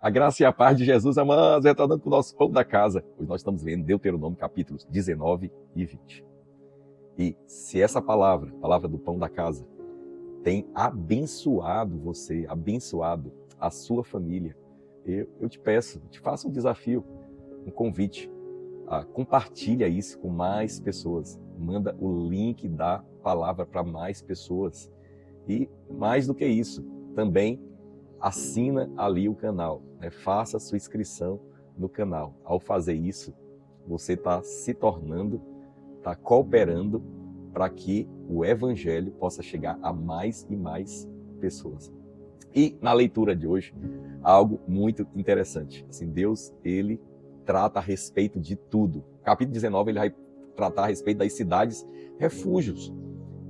A graça e a paz de Jesus, amados, retornando com o nosso pão da casa. Hoje nós estamos lendo Deuteronômio, capítulos 19 e 20. E se essa palavra, a palavra do pão da casa, tem abençoado você, abençoado a sua família, eu te peço, te faço um desafio, um convite. Compartilha isso com mais pessoas. Manda o link da palavra para mais pessoas. E mais do que isso, também assina ali o canal, né? Faça a sua inscrição no canal. Ao fazer isso, você está se tornando, está cooperando para que o evangelho possa chegar a mais e mais pessoas. E na leitura de hoje, algo muito interessante. Assim, Deus, ele trata a respeito de tudo. Capítulo 19, ele vai tratar a respeito das cidades, refúgios.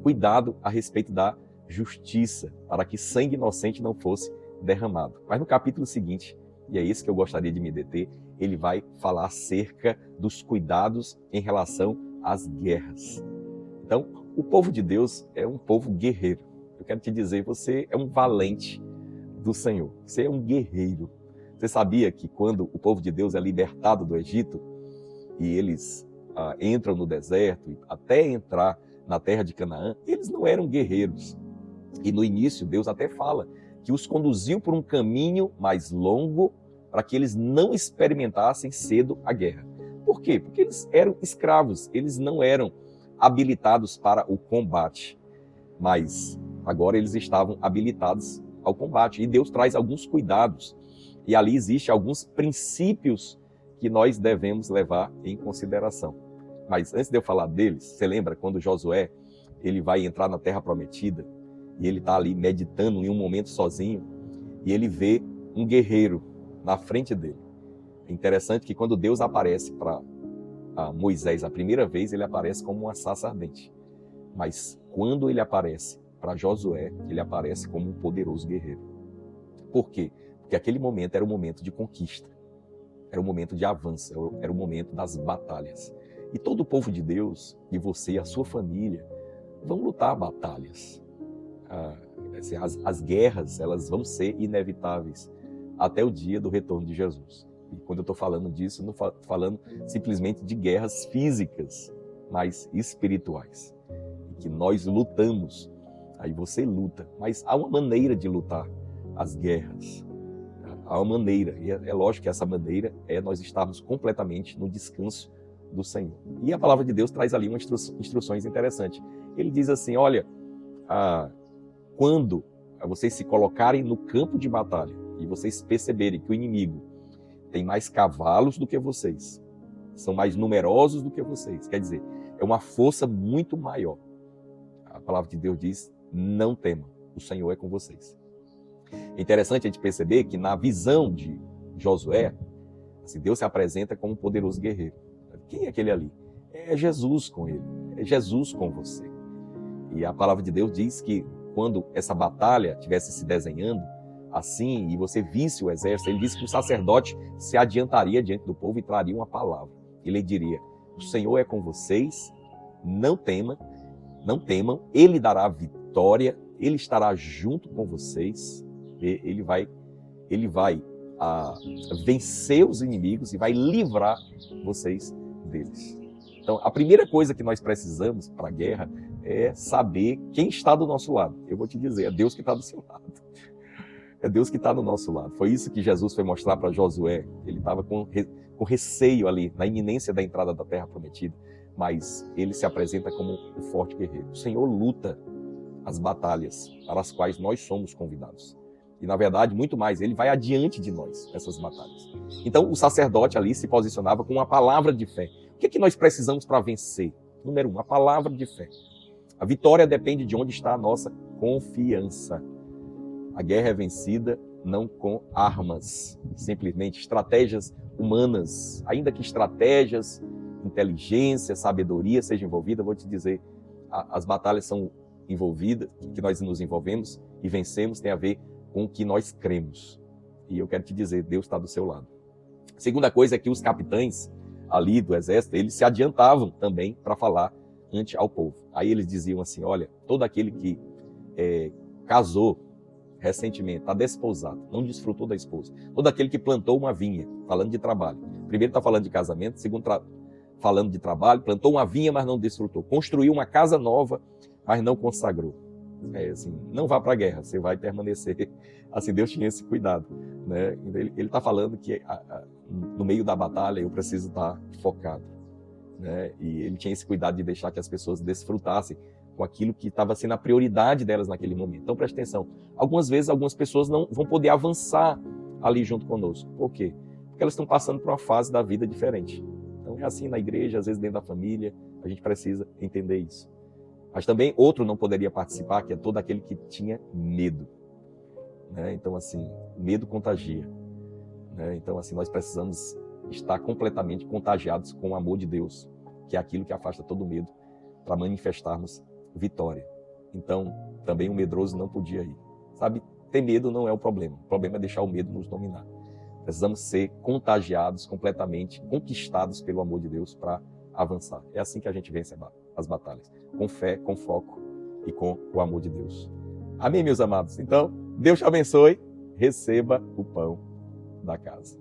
Cuidado a respeito da justiça, para que sangue inocente não fosse derramado. Mas no capítulo seguinte, e é isso que eu gostaria de me deter, ele vai falar acerca dos cuidados em relação às guerras. Então, o povo de Deus é um povo guerreiro. Eu quero te dizer, você é um valente do Senhor. Você é um guerreiro. Você sabia que quando o povo de Deus é libertado do Egito e eles entram no deserto, até entrar na terra de Canaã, eles não eram guerreiros. E no início, Deus até fala que os conduziu por um caminho mais longo para que eles não experimentassem cedo a guerra. Por quê? Porque eles eram escravos, eles não eram habilitados para o combate, mas agora eles estavam habilitados ao combate. E Deus traz alguns cuidados, e ali existem alguns princípios que nós devemos levar em consideração. Mas antes de eu falar deles, você lembra quando Josué ele vai entrar na Terra Prometida, e ele está ali meditando em um momento sozinho, e ele vê um guerreiro na frente dele. É interessante que quando Deus aparece para Moisés a primeira vez, ele aparece como uma sarça ardente. Mas quando ele aparece para Josué, ele aparece como um poderoso guerreiro. Por quê? Porque aquele momento era um momento de conquista, era um momento de avanço, era o momento das batalhas. E todo o povo de Deus, e você e a sua família, vão lutar batalhas. As guerras, elas vão ser inevitáveis até o dia do retorno de Jesus. E quando eu estou falando disso, não estou falando simplesmente de guerras físicas, mas espirituais. E que nós lutamos. Aí você luta, mas há uma maneira de lutar as guerras. Há uma maneira, e é lógico que essa maneira é nós estarmos completamente no descanso do Senhor. E a palavra de Deus traz ali umas instruções interessantes. Ele diz assim, olha, quando vocês se colocarem no campo de batalha e vocês perceberem que o inimigo tem mais cavalos do que vocês, são mais numerosos do que vocês, quer dizer, é uma força muito maior. A palavra de Deus diz, não temam, o Senhor é com vocês. É interessante a gente perceber que na visão de Josué, assim, Deus se apresenta como um poderoso guerreiro. Quem é aquele ali? É Jesus com ele, é Jesus com você. E a palavra de Deus diz que quando essa batalha estivesse se desenhando assim, e você visse o exército, ele disse que o sacerdote se adiantaria diante do povo e traria uma palavra. Ele diria, o Senhor é com vocês, não temam, ele dará vitória, ele estará junto com vocês, ele vai vencer os inimigos e vai livrar vocês deles. Então, a primeira coisa que nós precisamos para a guerra é saber quem está do nosso lado. Eu vou te dizer, é Deus que está do seu lado. É Deus que está do nosso lado. Foi isso que Jesus foi mostrar para Josué. Ele estava com receio ali, na iminência da entrada da Terra Prometida, mas ele se apresenta como um forte guerreiro. O Senhor luta as batalhas para as quais nós somos convidados. E, na verdade, muito mais, ele vai adiante de nós nessas batalhas. Então, o sacerdote ali se posicionava com uma palavra de fé. O que é que nós precisamos para vencer? Número 1, a palavra de fé. A vitória depende de onde está a nossa confiança. A guerra é vencida não com armas, simplesmente estratégias humanas. Ainda que estratégias, inteligência, sabedoria sejam envolvidas, vou te dizer, as batalhas são envolvidas, que nós nos envolvemos e vencemos, tem a ver com o que nós cremos. E eu quero te dizer, Deus está do seu lado. A segunda coisa é que os capitães ali do exército, eles se adiantavam também para falar ante ao povo. Aí eles diziam assim, olha, todo aquele que casou recentemente, está desposado, não desfrutou da esposa. Todo aquele que plantou uma vinha, falando de trabalho. Primeiro está falando de casamento, segundo falando de trabalho, plantou uma vinha, mas não desfrutou. Construiu uma casa nova, mas não consagrou. Assim, não vá para a guerra, você vai permanecer. Assim, Deus tinha esse cuidado, né? Ele está falando que no meio da batalha eu preciso estar focado, né? E ele tinha esse cuidado de deixar que as pessoas desfrutassem com aquilo que estava sendo a prioridade delas naquele momento. Então preste atenção, algumas vezes algumas pessoas não vão poder avançar ali junto conosco. Por quê? Porque elas estão passando por uma fase da vida diferente. Então é assim na igreja, às vezes dentro da família, a gente precisa entender isso. Mas também outro não poderia participar, que é todo aquele que tinha medo, né? Então assim, medo contagia, né? Então assim, nós precisamos estar completamente contagiados com o amor de Deus, que é aquilo que afasta todo medo, para manifestarmos vitória. Então, também o medroso não podia ir. Sabe, ter medo não é o problema é deixar o medo nos dominar. Precisamos ser contagiados completamente, conquistados pelo amor de Deus para avançar. É assim que a gente vence as batalhas, com fé, com foco e com o amor de Deus. Amém, meus amados? Então, Deus te abençoe, receba o pão da casa.